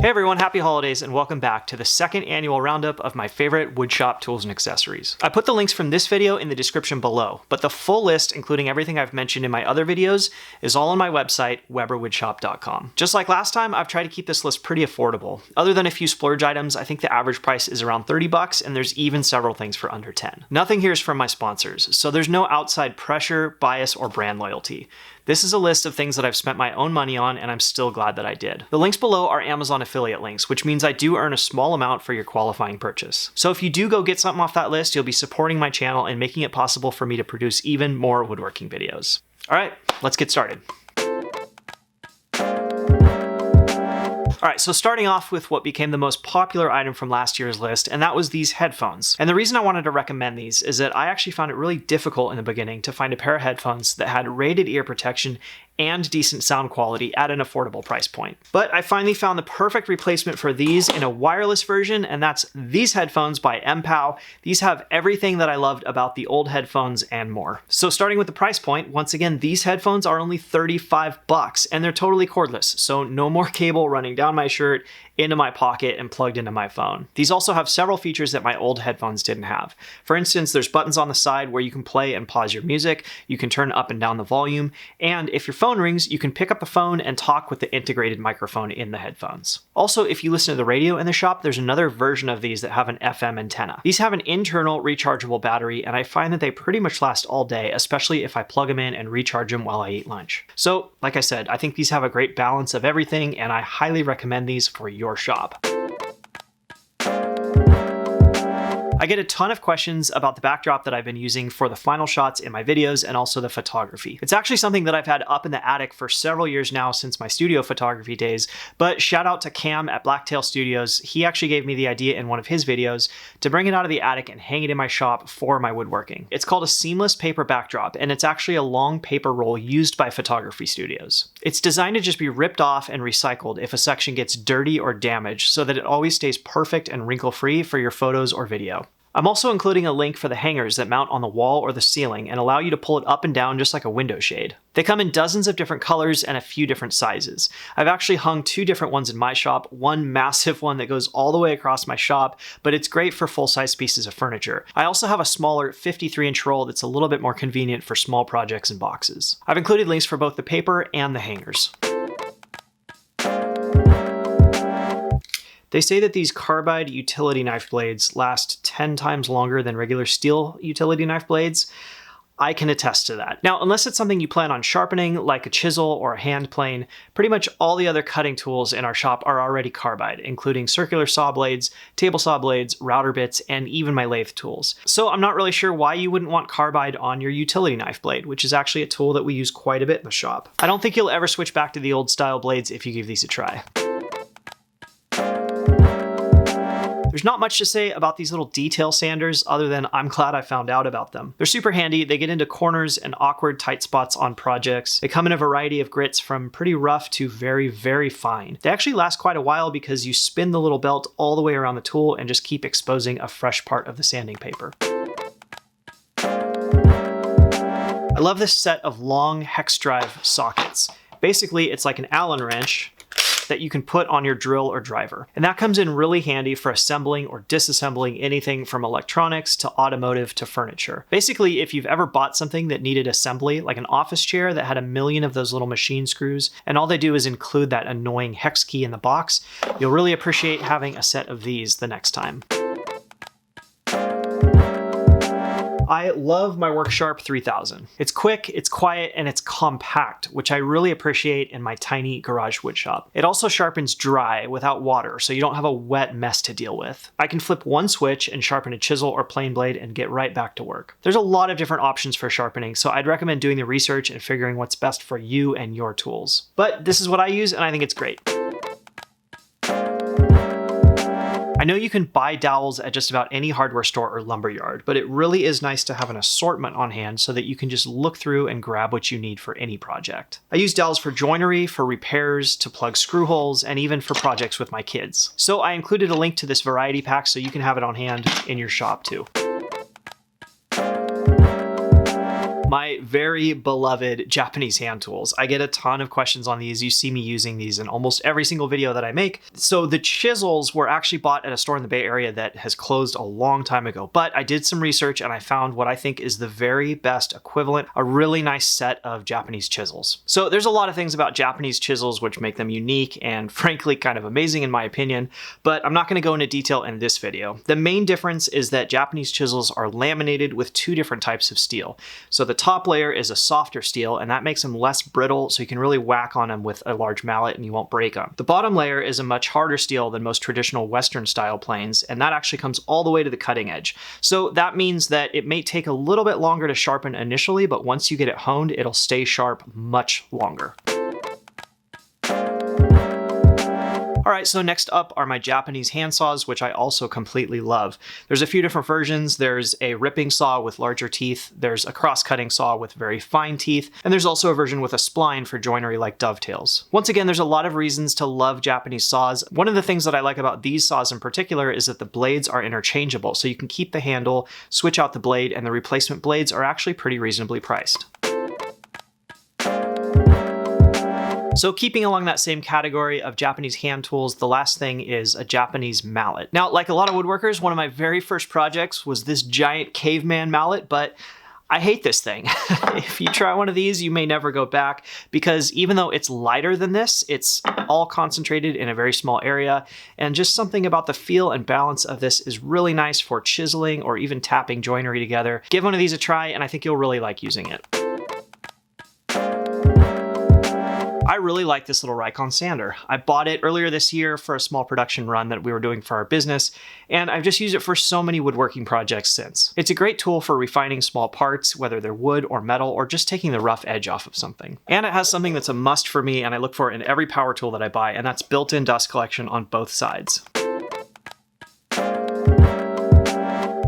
Hey everyone, happy holidays and welcome back to the second annual roundup of my favorite woodshop tools and accessories. I put the links from this video in the description below, but the full list, including everything I've mentioned in my other videos, is all on my website, weberwoodshop.com. Just like last time, I've tried to keep this list pretty affordable. Other than a few splurge items, I think the average price is around 30 bucks, and there's even several things for under 10. Nothing here is from my sponsors, so there's no outside pressure, bias, or brand loyalty. This is a list of things that I've spent my own money on, and I'm still glad that I did. The links below are Amazon affiliate links, which means I do earn a small amount for your qualifying purchase. So if you do go get something off that list, you'll be supporting my channel and making it possible for me to produce even more woodworking videos. All right, let's get started. All right, so starting off with what became the most popular item from last year's list, and that was these headphones. And the reason I wanted to recommend these is that I actually found it really difficult in the beginning to find a pair of headphones that had rated ear protection and decent sound quality at an affordable price point. But I finally found the perfect replacement for these in a wireless version, and that's these headphones by Mpow. These have everything that I loved about the old headphones and more. So starting with the price point, once again, these headphones are only 35 bucks, and they're totally cordless, so no more cable running down my shirt, into my pocket, and plugged into my phone. These also have several features that my old headphones didn't have. For instance, there's buttons on the side where you can play and pause your music, you can turn up and down the volume, and if your phone rings, you can pick up the phone and talk with the integrated microphone in the headphones. Also, if you listen to the radio in the shop, there's another version of these that have an FM antenna. These have an internal rechargeable battery, and I find that they pretty much last all day, especially if I plug them in and recharge them while I eat lunch. So, like I said, I think these have a great balance of everything, and I highly recommend these for your shop. I get a ton of questions about the backdrop that I've been using for the final shots in my videos and also the photography. It's actually something that I've had up in the attic for several years now since my studio photography days, but shout out to Cam at Blacktail Studios. He actually gave me the idea in one of his videos to bring it out of the attic and hang it in my shop for my woodworking. It's called a Seemless paper backdrop, and it's actually a long paper roll used by photography studios. It's designed to just be ripped off and recycled if a section gets dirty or damaged so that it always stays perfect and wrinkle-free for your photos or video. I'm also including a link for the hangers that mount on the wall or the ceiling and allow you to pull it up and down just like a window shade. They come in dozens of different colors and a few different sizes. I've actually hung two different ones in my shop, one massive one that goes all the way across my shop, but it's great for full-size pieces of furniture. I also have a smaller 53-inch roll that's a little bit more convenient for small projects and boxes. I've included links for both the paper and the hangers. They say that these Carbide utility knife blades last 10 times longer than regular steel utility knife blades. I can attest to that. Now, unless it's something you plan on sharpening, like a chisel or a hand plane, pretty much all the other cutting tools in our shop are already Carbide, including circular saw blades, table saw blades, router bits, and even my lathe tools. So I'm not really sure why you wouldn't want Carbide on your utility knife blade, which is actually a tool that we use quite a bit in the shop. I don't think you'll ever switch back to the old style blades if you give these a try. There's not much to say about these little detail sanders other than I'm glad I found out about them. They're super handy. They get into corners and awkward tight spots on projects. They come in a variety of grits from pretty rough to very, very fine. They actually last quite a while because you spin the little belt all the way around the tool and just keep exposing a fresh part of the sanding paper. I love this set of long hex drive sockets. Basically, it's like an Allen wrench that you can put on your drill or driver. And that comes in really handy for assembling or disassembling anything from electronics to automotive to furniture. Basically, if you've ever bought something that needed assembly, like an office chair that had a million of those little machine screws, and all they do is include that annoying hex key in the box, you'll really appreciate having a set of these the next time. I love my Worksharp 3000. It's quick, it's quiet, and it's compact, which I really appreciate in my tiny garage woodshop. It also sharpens dry without water, so you don't have a wet mess to deal with. I can flip one switch and sharpen a chisel or plane blade and get right back to work. There's a lot of different options for sharpening, so I'd recommend doing the research and figuring what's best for you and your tools. But this is what I use, and I think it's great. I know you can buy dowels at just about any hardware store or lumberyard, but it really is nice to have an assortment on hand so that you can just look through and grab what you need for any project. I use dowels for joinery, for repairs, to plug screw holes, and even for projects with my kids. So I included a link to this variety pack so you can have it on hand in your shop too. My very beloved Japanese hand tools. I get a ton of questions on these. You see me using these in almost every single video that I make. So the Chisels were actually bought at a store in the Bay Area that has closed a long time ago, but I did some research and I found what I think is the very best equivalent, a really nice set of Japanese chisels. So there's a lot of things about Japanese chisels which make them unique and frankly kind of amazing in my opinion, but I'm not going to go into detail in this video. The main difference is that Japanese chisels are laminated with two different types of steel. So the top layer is a softer steel and that makes them less brittle, so you can really whack on them with a large mallet and you won't break them. The bottom layer is a much harder steel than most traditional Western style planes, and that actually comes all the way to the cutting edge. So that means that it may take a little bit longer to sharpen initially, but once you get it honed, it'll stay sharp much longer. All right, so next up are my Japanese hand saws, which I also completely love. There's a few different versions. There's a ripping saw with larger teeth, there's a cross-cutting saw with very fine teeth, and there's also a version with a spline for joinery like dovetails. Once again, there's a lot of reasons to love Japanese saws. One of the things that I like about these saws in particular is that the blades are interchangeable, so you can keep the handle, switch out the blade, and the replacement blades are actually pretty reasonably priced. So keeping along that same category of Japanese hand tools, the last thing is a Japanese mallet. Now, like a lot of woodworkers, one of my very first projects was this giant caveman mallet, but I hate this thing. If you try one of these, you may never go back, because even though it's lighter than this, it's all concentrated in a very small area, and just something about the feel and balance of this is really nice for chiseling or even tapping joinery together. Give one of these a try, and I think you'll really like using it. I really like this little Rikon sander. I bought it earlier this year for a small production run that we were doing for our business, and I've just used it for so many woodworking projects since. It's a great tool for refining small parts, whether they're wood or metal, or just taking the rough edge off of something. And it has something that's a must for me and I look for in every power tool that I buy, and that's built-in dust collection on both sides.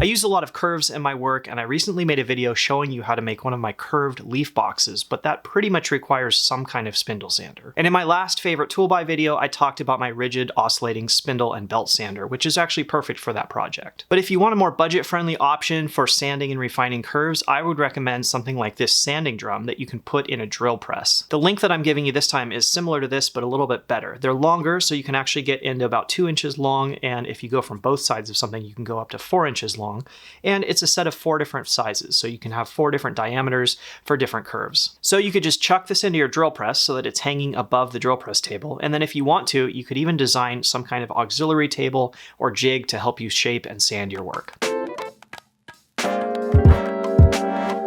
I use a lot of curves in my work, and I recently made a video showing you how to make one of my curved leaf boxes, but that pretty much requires some kind of spindle sander. And in my last favorite tool buy video, I talked about my rigid oscillating spindle and belt sander, which is actually perfect for that project. But if you want a more budget-friendly option for sanding and refining curves, I would recommend something like this sanding drum that you can put in a drill press. The length that I'm giving you this time is similar to this, but a little bit better. They're longer, so you can actually get into about 2 inches long, and if you go from both sides of something, you can go up to 4 inches long. And it's a set of 4 different sizes, so you can have 4 different diameters for different curves. So you could just chuck this into your drill press so that it's hanging above the drill press table, and then if you want to, you could even design some kind of auxiliary table or jig to help you shape and sand your work.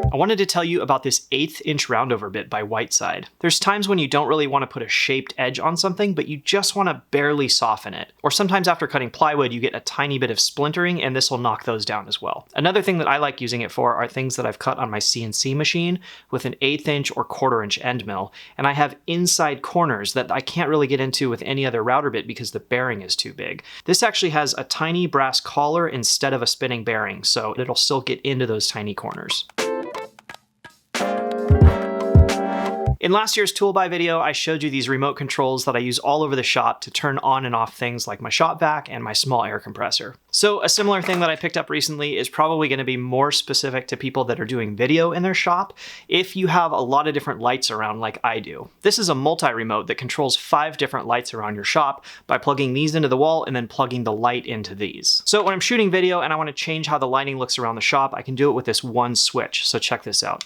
I wanted to tell you about this 1/8 inch roundover bit by Whiteside. There's times when you don't really want to put a shaped edge on something, but you just want to barely soften it. Or sometimes after cutting plywood, you get a tiny bit of splintering, and this will knock those down as well. Another thing that I like using it for are things that I've cut on my CNC machine with an 1/8 inch or 1/4 inch end mill, and I have inside corners that I can't really get into with any other router bit because the bearing is too big. This actually has a tiny brass collar instead of a spinning bearing, so it'll still get into those tiny corners. In last year's tool buy video, I showed you these remote controls that I use all over the shop to turn on and off things like my shop vac and my small air compressor. So a similar thing that I picked up recently is probably going to be more specific to people that are doing video in their shop if you have a lot of different lights around like I do. This is a multi-remote that controls 5 different lights around your shop by plugging these into the wall and then plugging the light into these. So when I'm shooting video and I want to change how the lighting looks around the shop, I can do it with this one switch. So check this out.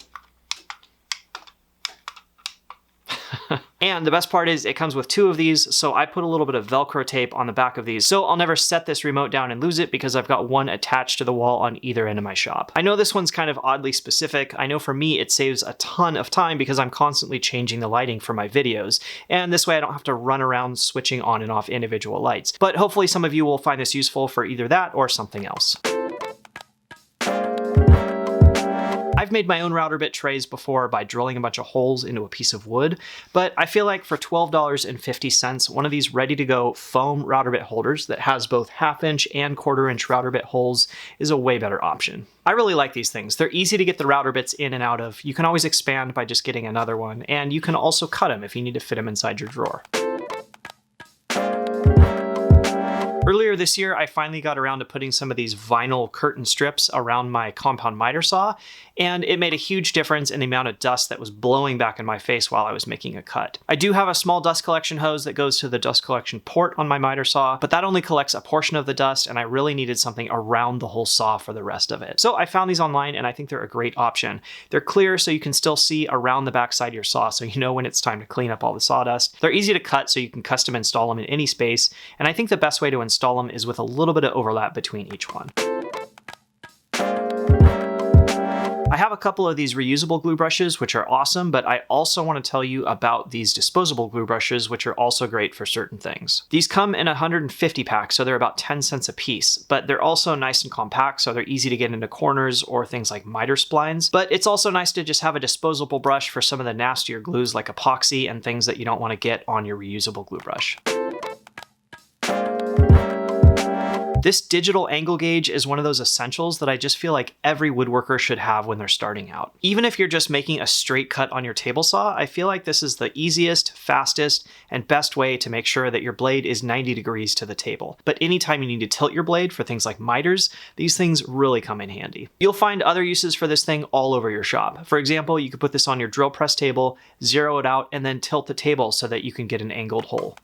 And the best part is it comes with 2 of these, so I put a little bit of Velcro tape on the back of these, so I'll never set this remote down and lose it because I've got one attached to the wall on either end of my shop. I know this one's kind of oddly specific. I know for me it saves a ton of time because I'm constantly changing the lighting for my videos, and this way I don't have to run around switching on and off individual lights. But hopefully some of you will find this useful for either that or something else. I've made my own router bit trays before by drilling a bunch of holes into a piece of wood, but I feel like for $12.50, one of these ready-to-go foam router bit holders that has both 1/2 inch and 1/4 inch router bit holes is a way better option. I really like these things. They're easy to get the router bits in and out of. You can always expand by just getting another one, and you can also cut them if you need to fit them inside your drawer. Earlier Earlier this year, I finally got around to putting some of these vinyl curtain strips around my compound miter saw, and it made a huge difference in the amount of dust that was blowing back in my face while I was making a cut. I do have a small dust collection hose that goes to the dust collection port on my miter saw, but that only collects a portion of the dust, and I really needed something around the whole saw for the rest of it. So I found these online, and I think they're a great option. They're clear, so you can still see around the backside of your saw, so you know when it's time to clean up all the sawdust. They're easy to cut, so you can custom install them in any space, and I think the best way to install them is with a little bit of overlap between each one. I have a couple of these reusable glue brushes, which are awesome, but I also want to tell you about these disposable glue brushes, which are also great for certain things. These come in a 150 pack, so they're about 10 cents a piece, but they're also nice and compact, so they're easy to get into corners or things like miter splines. But it's also nice to just have a disposable brush for some of the nastier glues like epoxy and things that you don't want to get on your reusable glue brush. This digital angle gauge is one of those essentials that I just feel like every woodworker should have when they're starting out. Even if you're just making a straight cut on your table saw, I feel like this is the easiest, fastest, and best way to make sure that your blade is 90 degrees to the table. But anytime you need to tilt your blade for things like miters, these things really come in handy. You'll find other uses for this thing all over your shop. For example, you could put this on your drill press table, zero it out, and then tilt the table so that you can get an angled hole.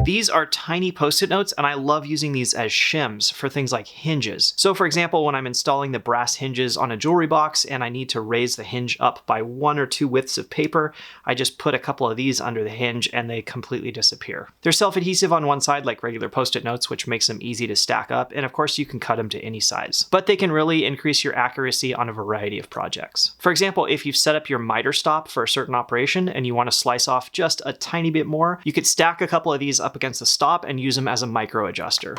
These are tiny post-it notes, and I love using these as shims for things like hinges. So for example, when I'm installing the brass hinges on a jewelry box and I need to raise the hinge up by 1 or 2 widths of paper, I just put a couple of these under the hinge and they completely disappear. They're self-adhesive on one side like regular post-it notes, which makes them easy to stack up, and of course you can cut them to any size. But they can really increase your accuracy on a variety of projects. For example, if you've set up your miter stop for a certain operation and you want to slice off just a tiny bit more, you could stack a couple of these up against the stop and use them as a micro adjuster.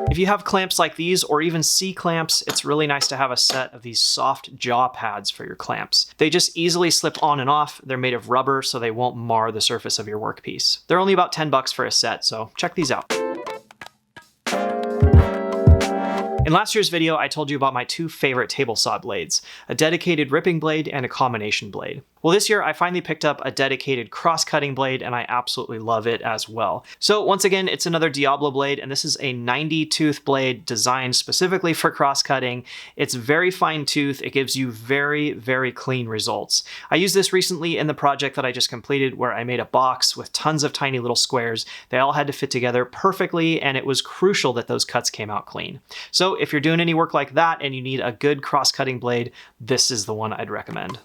If you have clamps like these or even C-clamps, it's really nice to have a set of these soft jaw pads for your clamps. They just easily slip on and off. They're made of rubber, so they won't mar the surface of your workpiece. They're only about 10 bucks for a set, so check these out. In last year's video, I told you about my 2 favorite table saw blades, a dedicated ripping blade and a combination blade. Well, this year I finally picked up a dedicated cross-cutting blade and I absolutely love it as well. So once again, it's another Diablo blade, and this is a 90 tooth blade designed specifically for cross-cutting. It's very fine tooth. It gives you very, very clean results. I used this recently in the project that I just completed where I made a box with tons of tiny little squares. They all had to fit together perfectly, and it was crucial that those cuts came out clean. So if you're doing any work like that and you need a good cross-cutting blade, this is the one I'd recommend.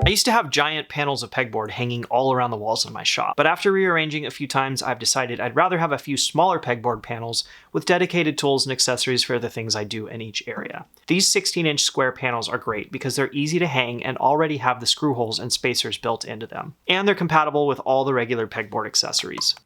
I used to have giant panels of pegboard hanging all around the walls of my shop, but after rearranging a few times, I've decided I'd rather have a few smaller pegboard panels with dedicated tools and accessories for the things I do in each area. These 16-inch square panels are great because they're easy to hang and already have the screw holes and spacers built into them. And they're compatible with all the regular pegboard accessories.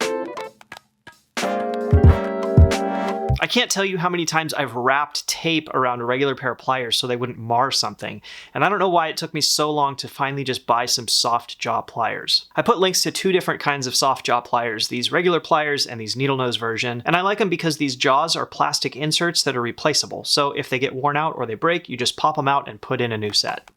I can't tell you how many times I've wrapped tape around a regular pair of pliers so they wouldn't mar something, and I don't know why it took me so long to finally just buy some soft jaw pliers. I put links to 2 different kinds of soft jaw pliers, these regular pliers and these needle nose version, and I like them because these jaws are plastic inserts that are replaceable, so if they get worn out or they break, you just pop them out and put in a new set.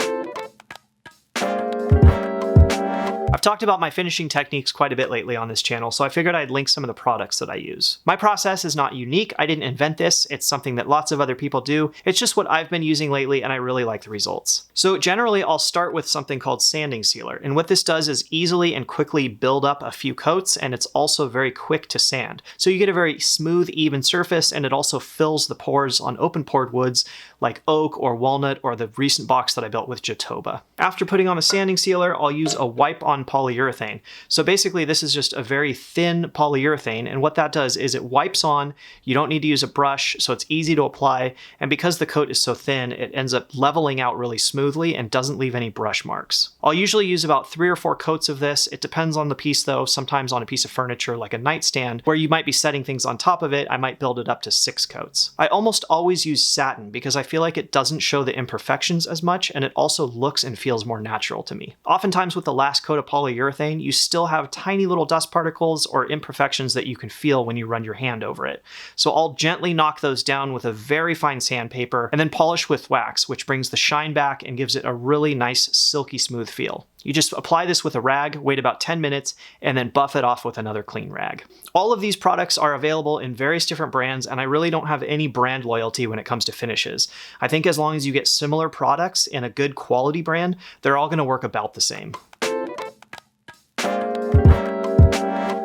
I've talked about my finishing techniques quite a bit lately on this channel, so I figured I'd link some of the products that I use. My process is not unique. I didn't invent this. It's something that lots of other people do. It's just what I've been using lately, and I really like the results. So generally, I'll start with something called sanding sealer, and what this does is easily and quickly build up a few coats, and it's also very quick to sand. So you get a very smooth, even surface, and it also fills the pores on open-pored woods like oak or walnut or the recent box that I built with Jatoba. After putting on the sanding sealer, I'll use a wipe-on polyurethane. So basically this is just a very thin polyurethane, and what that does is it wipes on. You don't need to use a brush, so it's easy to apply, and because the coat is so thin, it ends up leveling out really smoothly and doesn't leave any brush marks. I'll usually use about 3 or 4 coats of this. It depends on the piece though. Sometimes on a piece of furniture like a nightstand where you might be setting things on top of it, I might build it up to 6 coats. I almost always use satin because I feel like it doesn't show the imperfections as much, and it also looks and feels more natural to me. Oftentimes with the last coat of polyurethane, you still have tiny little dust particles or imperfections that you can feel when you run your hand over it. So I'll gently knock those down with a very fine sandpaper and then polish with wax, which brings the shine back and gives it a really nice silky smooth feel. You just apply this with a rag, wait about 10 minutes, and then buff it off with another clean rag. All of these products are available in various different brands, and I really don't have any brand loyalty when it comes to finishes. I think as long as you get similar products in a good quality brand, they're all going to work about the same.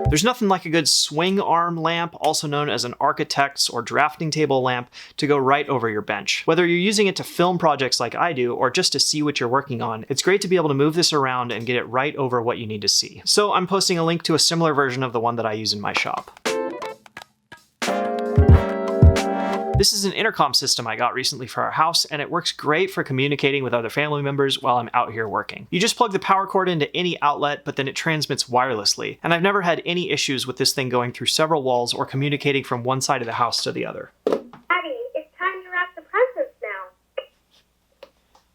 There's nothing like a good swing arm lamp, also known as an architect's or drafting table lamp, to go right over your bench. Whether you're using it to film projects like I do, or just to see what you're working on, it's great to be able to move this around and get it right over what you need to see. So I'm posting a link to a similar version of the one that I use in my shop. This is an intercom system I got recently for our house, and it works great for communicating with other family members while I'm out here working. You just plug the power cord into any outlet, but then it transmits wirelessly, and I've never had any issues with this thing going through several walls or communicating from one side of the house to the other. Daddy, it's time to wrap the presents now.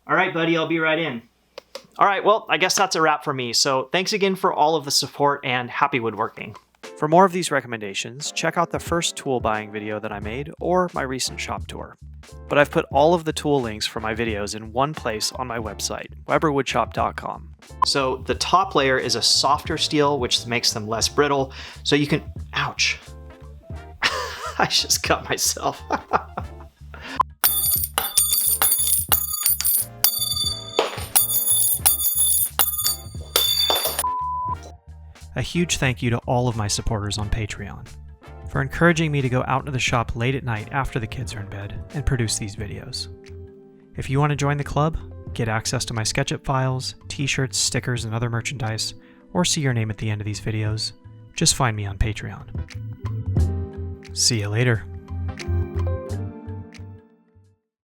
All right, buddy, I'll be right in. All right, well, I guess that's a wrap for me, so thanks again for all of the support and happy woodworking. For more of these recommendations, check out the first tool buying video that I made or my recent shop tour. But I've put all of the tool links for my videos in one place on my website, weberwoodshop.com. So the top layer is a softer steel, which makes them less brittle, so you can... Ouch. I just cut myself. A huge thank you to all of my supporters on Patreon for encouraging me to go out into the shop late at night after the kids are in bed and produce these videos. If you want to join the club, get access to my SketchUp files, t-shirts, stickers, and other merchandise, or see your name at the end of these videos, just find me on Patreon. See you later.